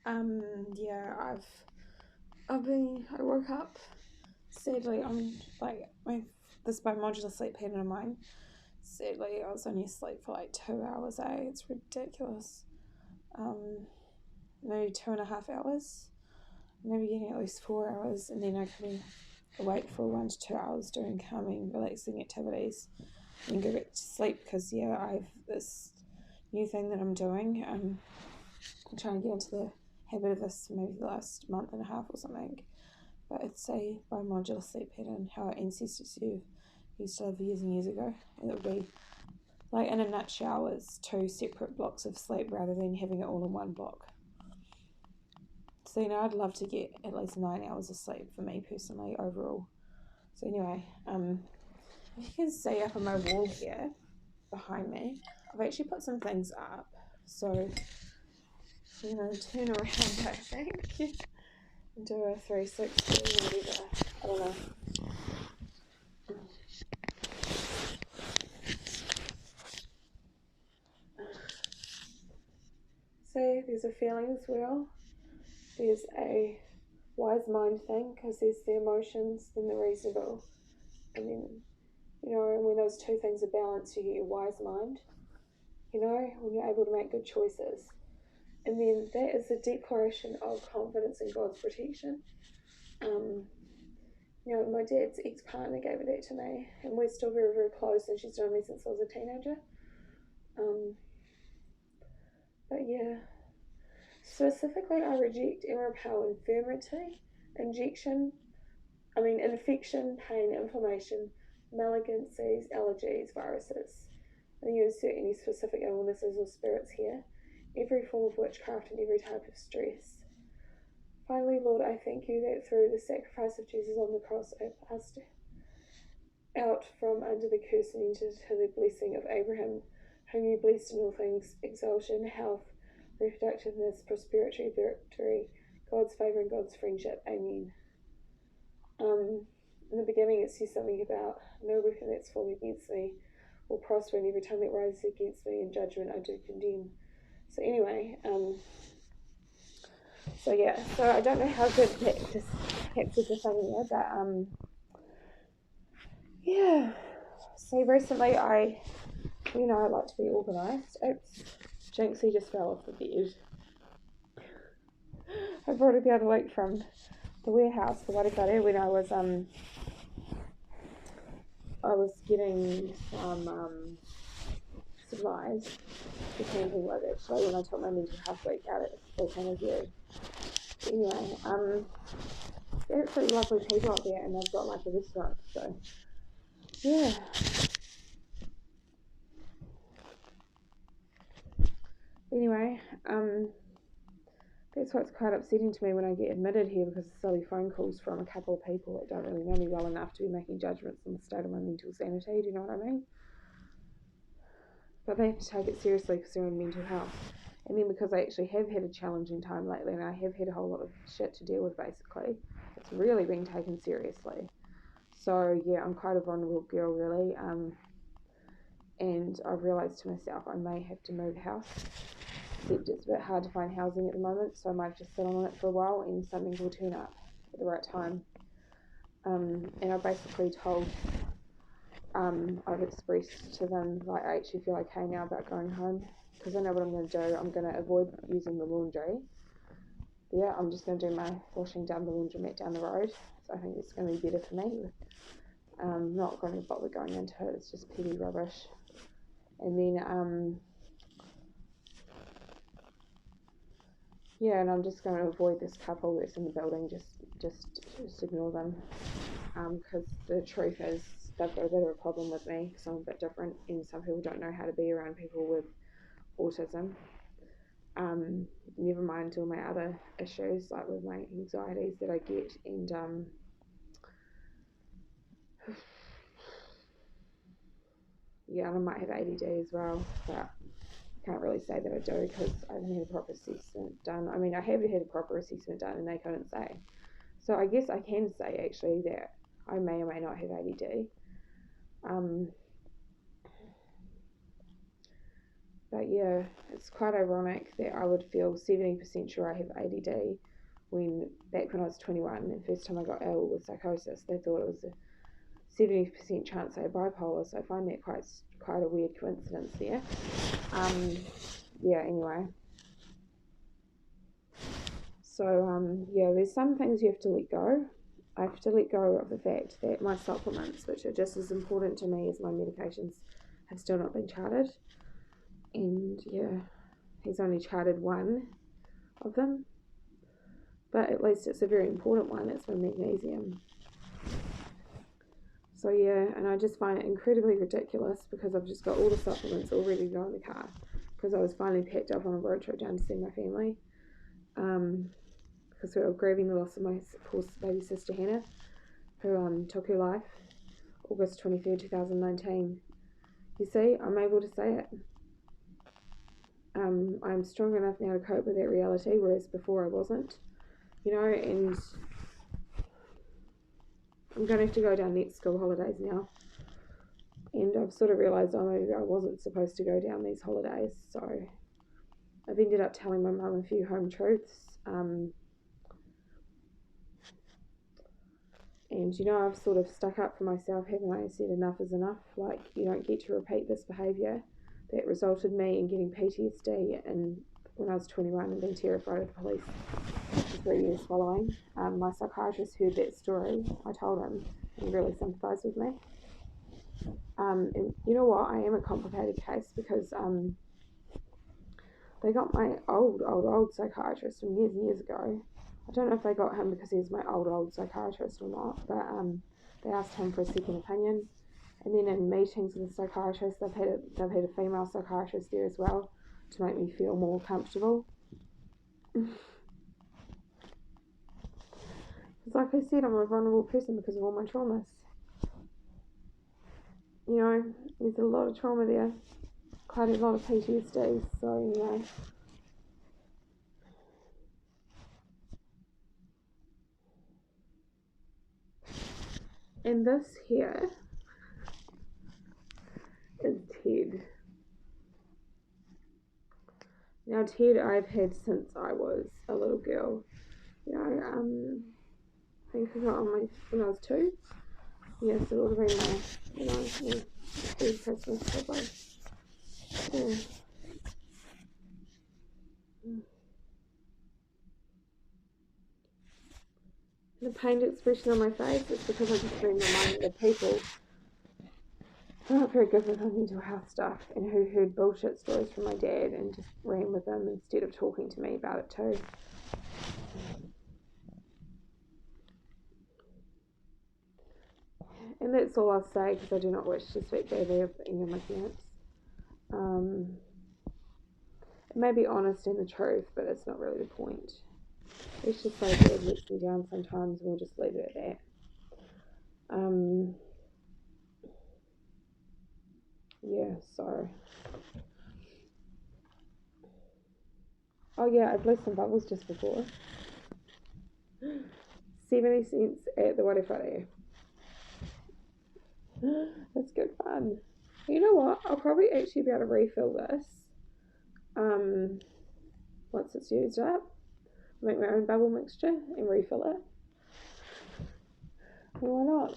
Yeah, I woke up, sadly, I'm like, this bimodular sleep pattern of mine, sadly, I was only asleep for like 2 hours, it's ridiculous. Um, Maybe 2.5 hours, maybe getting at least 4 hours, and then I could be awake for 1 to 2 hours doing calming, relaxing activities, and go back to sleep, because, yeah, I have this new thing that I'm doing. I'm trying to get into the habit of this for maybe the last month and a half or something. But it's a bimodular sleep pattern, how our ancestors used to live years and years ago. And it would be, like, in a nutshell, it's 2 separate blocks of sleep rather than having it all in one block. So, I'd love to get at least 9 hours of sleep for me personally overall. So anyway, if you can see up on my wall here behind me, I've actually put some things up. So I'm going to turn around, I think, and do a 360 or whatever. I don't know. So there's a feelings wheel. There's a wise mind thing, because there's the emotions, then the reasonable. And then, when those two things are balanced, you get your wise mind, when you're able to make good choices. And then that is a declaration of confidence in God's protection. My dad's ex-partner gave that to me, and we're still very, very close, and she's known me since I was a teenager. But yeah, specifically, I reject and repel infirmity, infection, pain, inflammation, malignancies, allergies, viruses. And you insert any specific illnesses or spirits here, every form of witchcraft and every type of stress. Finally, Lord, I thank you that through the sacrifice of Jesus on the cross, I passed out from under the curse and entered into the blessing of Abraham, whom you blessed in all things, exaltation, health, reproductiveness, prosperity, victory, God's favour and God's friendship. Amen. In the beginning it says something about no weapon that's formed against me will prosper, and every time that rises against me in judgment I do condemn. So anyway, so I don't know how good that just captures the thing there, but yeah. So recently I like to be organised. Oops, Jinxie just fell off the bed. I brought her the other week from the warehouse, the Watakare, when I was getting some supplies for camping with, actually, when I took my mental health week out at full-time review. Anyway, they're pretty lovely people up there, and they've got like a restaurant, so yeah. Anyway, that's what's quite upsetting to me when I get admitted here, because of silly phone calls from a couple of people that don't really know me well enough to be making judgments on the state of my mental sanity, do you know what I mean? But they have to take it seriously because they're in mental health. And then because I actually have had a challenging time lately, and I have had a whole lot of shit to deal with, basically, it's really been taken seriously. So yeah, I'm quite a vulnerable girl, really, and I've realised to myself I may have to move house, except it's a bit hard to find housing at the moment, so I might just sit on it for a while and something will turn up at the right time. And I basically told, I've expressed to them, like, I actually feel okay now about going home, because I know what I'm going to do. I'm going to avoid using the laundry. Yeah, I'm just going to do my washing down the laundromat down the road, so I think it's going to be better for me. Not going to bother going into it, it's just petty rubbish. And then, and I'm just going to avoid this couple that's in the building, just ignore them, because the truth is they've got a bit of a problem with me, because I'm a bit different, and some people don't know how to be around people with autism. Never mind all my other issues, like with my anxieties that I get, and and I might have ADD as well, but I can't really say that I do, because I haven't had a proper assessment done. I mean, I have had a proper assessment done, and they couldn't say. So I guess I can say, actually, that I may or may not have ADD. But yeah, it's quite ironic that I would feel 70% sure I have ADD when back when I was 21, the first time I got ill with psychosis, they thought it was a 70% chance I had bipolar. So I find that quite a weird coincidence there. Yeah, anyway. So yeah, there's some things you have to let go. I have to let go of the fact that my supplements, which are just as important to me as my medications, have still not been charted. And yeah, he's only charted one of them, but at least it's a very important one. It's my magnesium. So yeah, and I just find it incredibly ridiculous because I've just got all the supplements all ready to go in the car because I was finally packed up on a road trip down to see my family. Because we were grieving the loss of my poor baby sister Hannah, who took her life August 23rd, 2019. You see, I'm able to say it. I'm strong enough now to cope with that reality, whereas before I wasn't. You know, and I'm going to have to go down next school holidays now. And I've sort of realised, maybe I wasn't supposed to go down these holidays. So I've ended up telling my mum a few home truths. And, you know, I've sort of stuck up for myself, haven't I? I said enough is enough. Like, you don't get to repeat this behaviour that resulted me in getting PTSD when I was 21 and being terrified of the police for 3 years following. My psychiatrist heard that story. I told him and he really sympathised with me. And you know what? I am a complicated case because they got my old psychiatrist from years and years ago. I don't know if they got him because he's my old psychiatrist or not, but they asked him for a second opinion. And then in meetings with the psychiatrist, they've had a female psychiatrist there as well to make me feel more comfortable. Because like I said, I'm a vulnerable person because of all my traumas. You know, there's a lot of trauma there, quite a lot of PTSD, so anyway. And this here is Ted. Now Ted I've had since I was a little girl. You know, I think I got on when I was 2. Yeah, so it would have been my, Christmas probably. Yeah. The pained expression on my face is because I've just been reminded of people who aren't very good with my mental health stuff and who heard bullshit stories from my dad and just ran with them instead of talking to me about it too. And that's all I'll say because I do not wish to speak badly of any of my parents. It may be honest and the truth, but it's not really the point. Let's just say Dad lets me down sometimes and we'll just leave it at that. Yeah, so. Oh yeah, I blew some bubbles just before. 70 cents at the Ware Whare. That's good fun. You know what? I'll probably actually be able to refill this once it's used up. Make my own bubble mixture and refill it. Well, why not?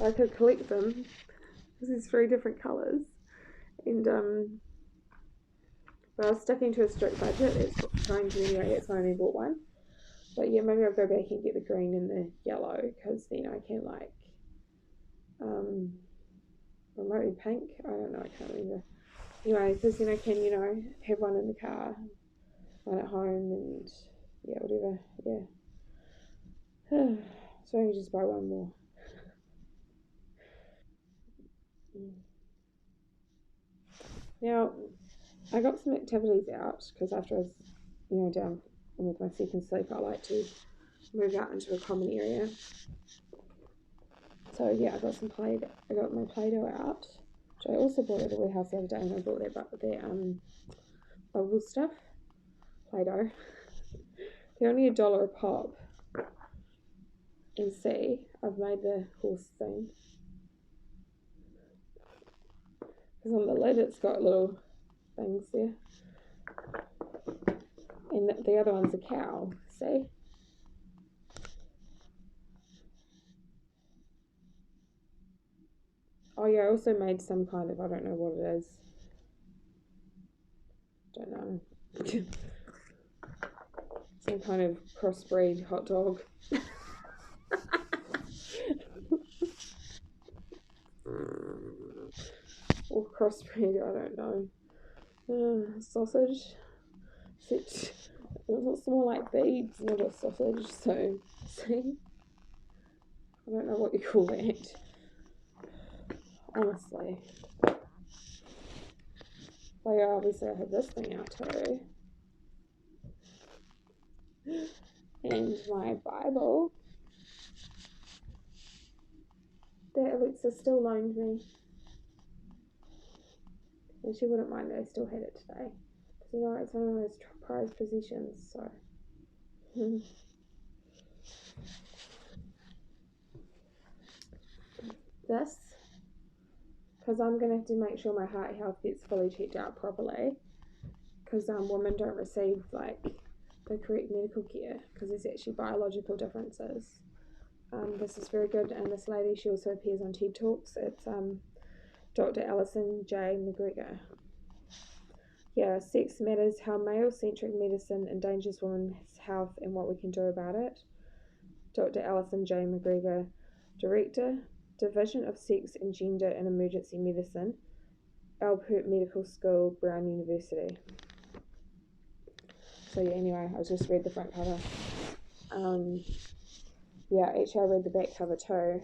I could collect them because there's 3 different colours, and but I was sticking to a strict budget. It's trying to anyway. That's why I only bought one. But yeah, maybe I'll go back and get the green and the yellow because then I can or maybe pink. I don't know. I can't remember. Anyway, because then I can have one in the car, one at home, and yeah, whatever. Yeah. So I can just buy one more. Now, I got some activities out because after I was, down with my second sleep, I like to move out into a common area. So yeah, I got my Play-Doh out, which I also bought at the warehouse the other day, and I bought that bubble stuff, Play-Doh. They're only $1 a pop. And see, I've made the horse thing. Because on the lid it's got little things there. And the other one's a cow, see? Oh yeah, I also made some kind of, I don't know what it is. Don't know. Some kind of crossbreed hot dog. Or crossbreed, I don't know. Sausage. It looks more like beads, not a sausage, so see? I don't know what you call that. Honestly. But yeah, obviously I have this thing out too. And my Bible that Alexa still loaned me. And she wouldn't mind that I still had it today. Because, you know, it's one of those prized possessions, so. This, because I'm going to have to make sure my heart health gets fully checked out properly. Because women don't receive, like, the correct medical care. Because there's actually biological differences. This is very good. And this lady, she also appears on TED Talks. It's Dr. Alison J. McGregor. Yeah, Sex Matters, How Male-Centric Medicine Endangers Women's Health and What We Can Do About It. Dr. Alison J. McGregor, Director, Division of Sex and Gender in Emergency Medicine, Alpert Medical School, Brown University. So yeah, anyway, I'll just read the front cover. Yeah, actually I read the back cover too.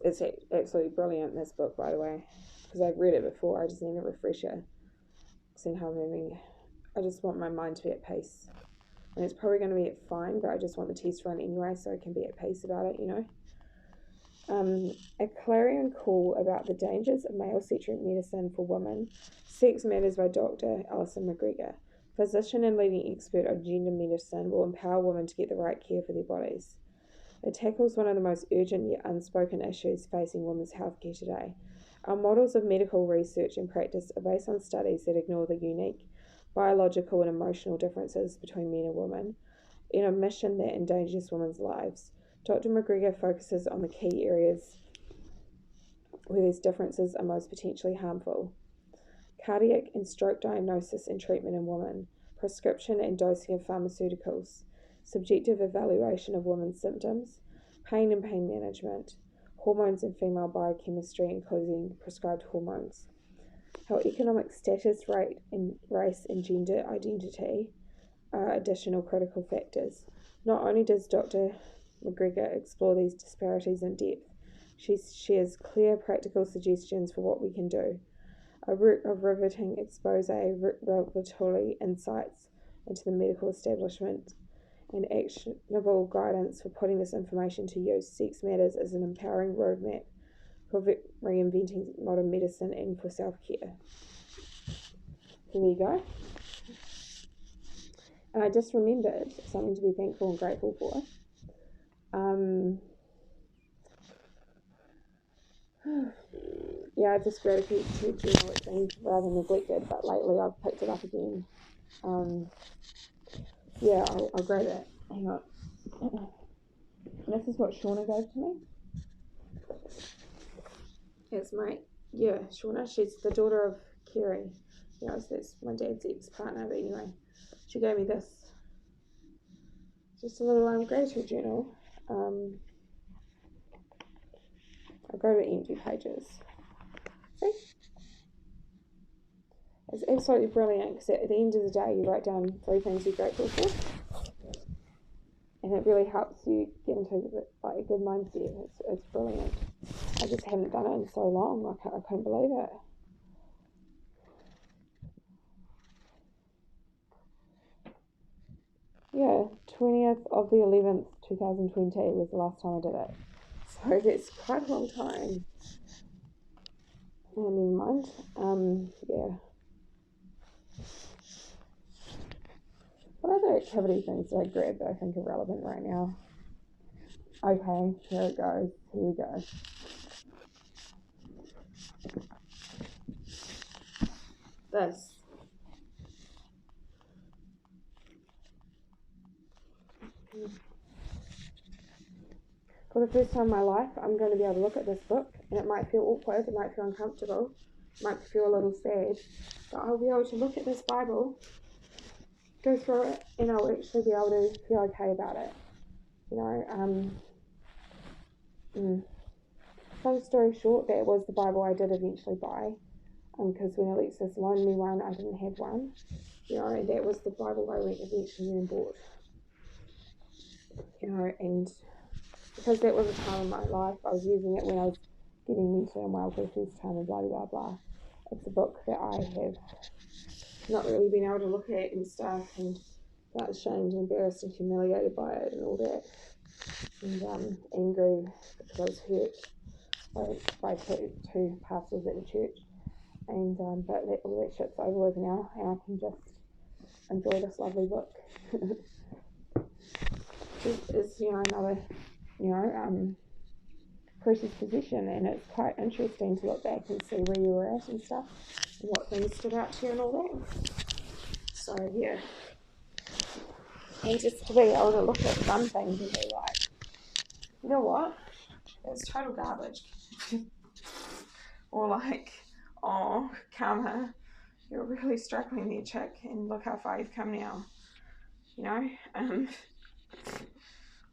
It's absolutely brilliant, this book, by the way, because I've read it before. I just need a refresher. Seeing how moving. I just want my mind to be at peace. And it's probably going to be fine, but I just want the test run anyway so I can be at peace about it, you know. A clarion call about the dangers of male-centric medicine for women. Sex Matters by Dr. Alison McGregor. Physician and leading expert on gender medicine will empower women to get the right care for their bodies. It tackles one of the most urgent yet unspoken issues facing women's healthcare today. Our models of medical research and practice are based on studies that ignore the unique biological and emotional differences between men and women in a mission that endangers women's lives. Dr. McGregor focuses on the key areas where these differences are most potentially harmful: cardiac and stroke diagnosis and treatment in women, prescription and dosing of pharmaceuticals, subjective evaluation of women's symptoms, pain and pain management, hormones and female biochemistry, including prescribed hormones, how economic status, race and gender identity are additional critical factors. Not only does Dr. McGregor explore these disparities in depth, she shares clear practical suggestions for what we can do. A riveting expose, revelatory insights into the medical establishment, and actionable guidance for putting this information to use. Sex Matters is an empowering roadmap for reinventing modern medicine and for self-care. So there you go. And I just remembered something to be thankful and grateful for. Yeah, just gratitude journal, it's been rather neglected, but lately I've picked it up again. Yeah, I'll grab it. Hang on. This is what Shauna gave to me. It's Shauna, she's the daughter of Kerry. You know, so that's my dad's ex-partner, but anyway, she gave me this. Just a little gratitude journal. I'll go to empty pages. See? It's absolutely brilliant because at the end of the day, you write down 3 things you're grateful for. And it really helps you get into a good mindset. It's brilliant. I just haven't done it in so long. I couldn't believe it. Yeah, 20th of the 11th, 2020 was the last time I did it. So that's quite a long time. Never mind. Yeah. What other activity things did I grab that I think are relevant right now? Okay, here it goes. Here we go. this. For the first time in my life, I'm going to be able to look at this book, and it might feel awkward, it might feel uncomfortable, it might feel a little sad, but I'll be able to look at this Bible, go through it, and I'll actually be able to feel okay about it. You know, long story short, that was the Bible I did eventually buy, because when Alexis loaned me one, I didn't have one. You know, that was the Bible I went eventually and bought. You know, and because that was a time in my life, I was using it when I was getting mentally unwell for the first time and blah, blah, blah. It's a book that I have not really been able to look at and stuff, and felt ashamed and embarrassed and humiliated by it and all that, and angry because I was hurt by two pastors at the church, and but all that shit's over with now, and I can just enjoy this lovely book. It's another precious possession, and it's quite interesting to look back and see where you were at and stuff, and what things stood out to you and all that. So yeah, and just to be able to look at some things and be like, you know what, it's total garbage. Or like, oh, Karma, you're really struggling there, chick, and look how far you've come now. You know,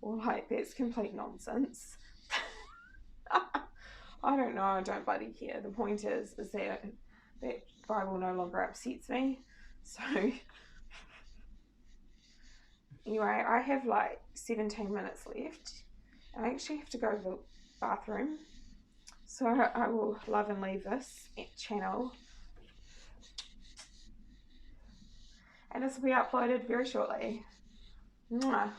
or like, that's complete nonsense. I don't know, I don't bloody care. The point is that that Bible no longer upsets me. So anyway, I have like 17 minutes left. I actually have to go to the bathroom. So I will love and leave this channel. And this will be uploaded very shortly. Mwah.